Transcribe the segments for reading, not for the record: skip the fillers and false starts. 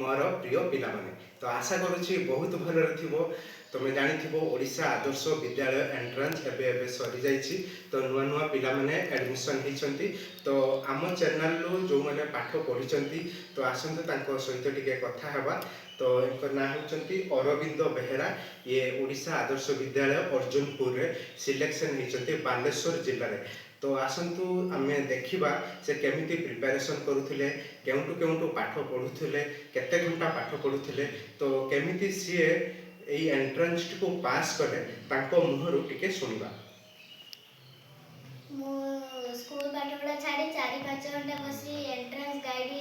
मोर प्रिय पिला माने तो आशा करुच्ची बहुत भल थो तुम जानी ओडिशा आदर्श विद्यालय एंट्रांस एबे सरी जाइए तो नुआ नुआ पिला माने एडमिशन होती तो आम चैनल जो मैंने पाठ पढ़ी तो आसतु सहित टिके कथा हेबा तो इनका ना होती अरविंद बेहेरा ये ओडिशा आदर्श विद्यालय अर्जुनपुर रे सिलेक्शन होती बालेश्वर जिले में तो आसतु आम देखा से केमिति प्रिपेरेसन करुले केउटू केउटू पाठ पढ़ुले केते घंटा पाठ पढ़ुले तो केमिति सीए एई एंट्रेंस को पास कले तांको मुहरु टिके सुनिबा मो स्कूल पाठपढ़ा छाड़ी 4-5 घंटा बसी एंट्रेंस गाइड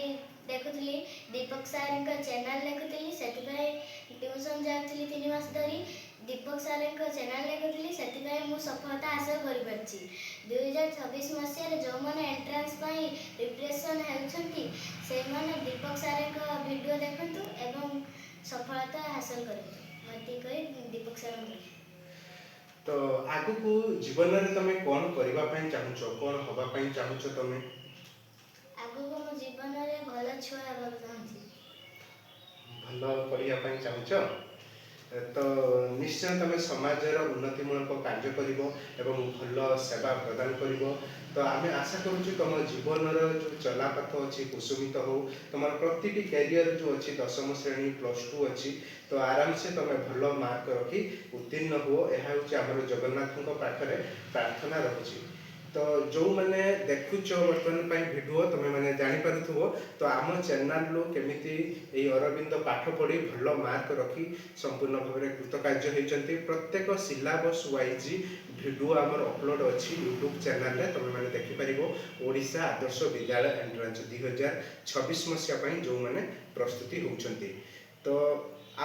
देखुली दीपक सार चैनल देखुली से ट्यूशन जाऊँगी 3 मास धरी दीपक सार चैनल देखुली से मु सफलता हासिल कर 2026 मसीह जो मैंने एंट्रेंस प्रिपरेशन होती से दीपक सार वीडियो देखु एवं सफलता हासिल करें दीपक सार तो आगु को जीवन में तुम कौन करने चाहूच कौन हवाई चाहूच तुम आगु को मो जीवन में भल छुआ हेबाक चाहूँगी भल पढ़ाई चाहूच तो निश्चय तुम समाजर उन्नतिमूलक कार्य कर भल सेवा प्रदान कर तो आम आशा करुँ तुम जीवन जो चलापथ अच्छी कुसुमित हो तुम प्रति कैरियर जो अच्छी 10वीं श्रेणी +2 अच्छी तो आराम से तुम भल मार्क रखी उत्तीर्ण हो यह हूँ जगन्नाथ पाखे प्रार्थना रही तो जो मैंने देखुच बर्तमान वीडियो तुम मैंने जानीपु तो आम चैनल केमिति अरविंद पाठ पढ़ी भल मार्क रखी संपूर्ण भाव में कृतकार्य होती प्रत्येक सिलेबस वाइज वीडियो आमर अपलोड अच्छी यूट्यूब चैनल तुम मैंने देखिपर ओडिशा आदर्श विद्यालय एंट्रेंस 2026 मसीहा जो मैंने प्रस्तुति होती तो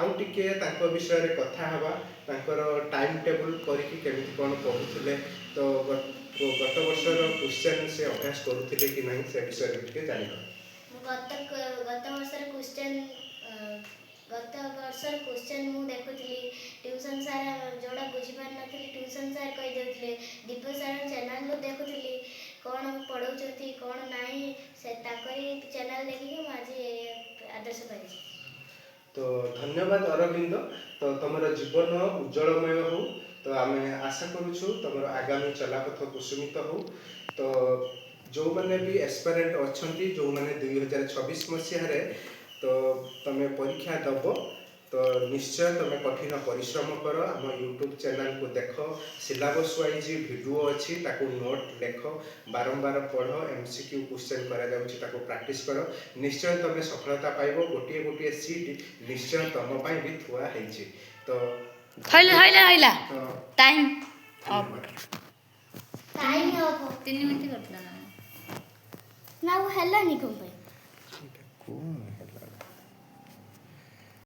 आउ टिके विषय कथा हवा टाइम टेबल करके कौन पढ़ुले तो गत वर्षर क्वेश्चन से अभ्यास करुले कि नहीं से विषय में जानिबा गत वर्षर क्वेश्चन मु देखुली ट्यूशन सार जोड़ा बुझी पार नथली ट्यूशन सार कहि देउथले दीपक सार चैनल लो देखुली कौन पढ़ौचती कौन नहीं से ताकरी चैनल देखि मु आज आदर्श पाइछि तो धन्यवाद अरविंद तो तुम जीवन उज्जवलमय हो तो आम आशा करुँ तुम आगामी चलापथ कुसुमित हो तो जो मैंने भी एस्पिरेंट अच्छा जो मैंने 2026 मसीह तो तुम परीक्षा दब तो निश्चय तुम कठिन परिश्रम कर आम यूट्यूब चैनल को देख सिलेबस वाइज वीडियो अच्छी ताकू नोट लेख बारंबार पढ़ MCQ क्वेश्चन करा प्रैक्टिस कर निश्चय तुम सफलता पाइब गोटे गोटे सीट निश्चय तुम भी थुआ है तो टाइम टाइम हो 3 मिनिट करथला ना वो हेला नहीं को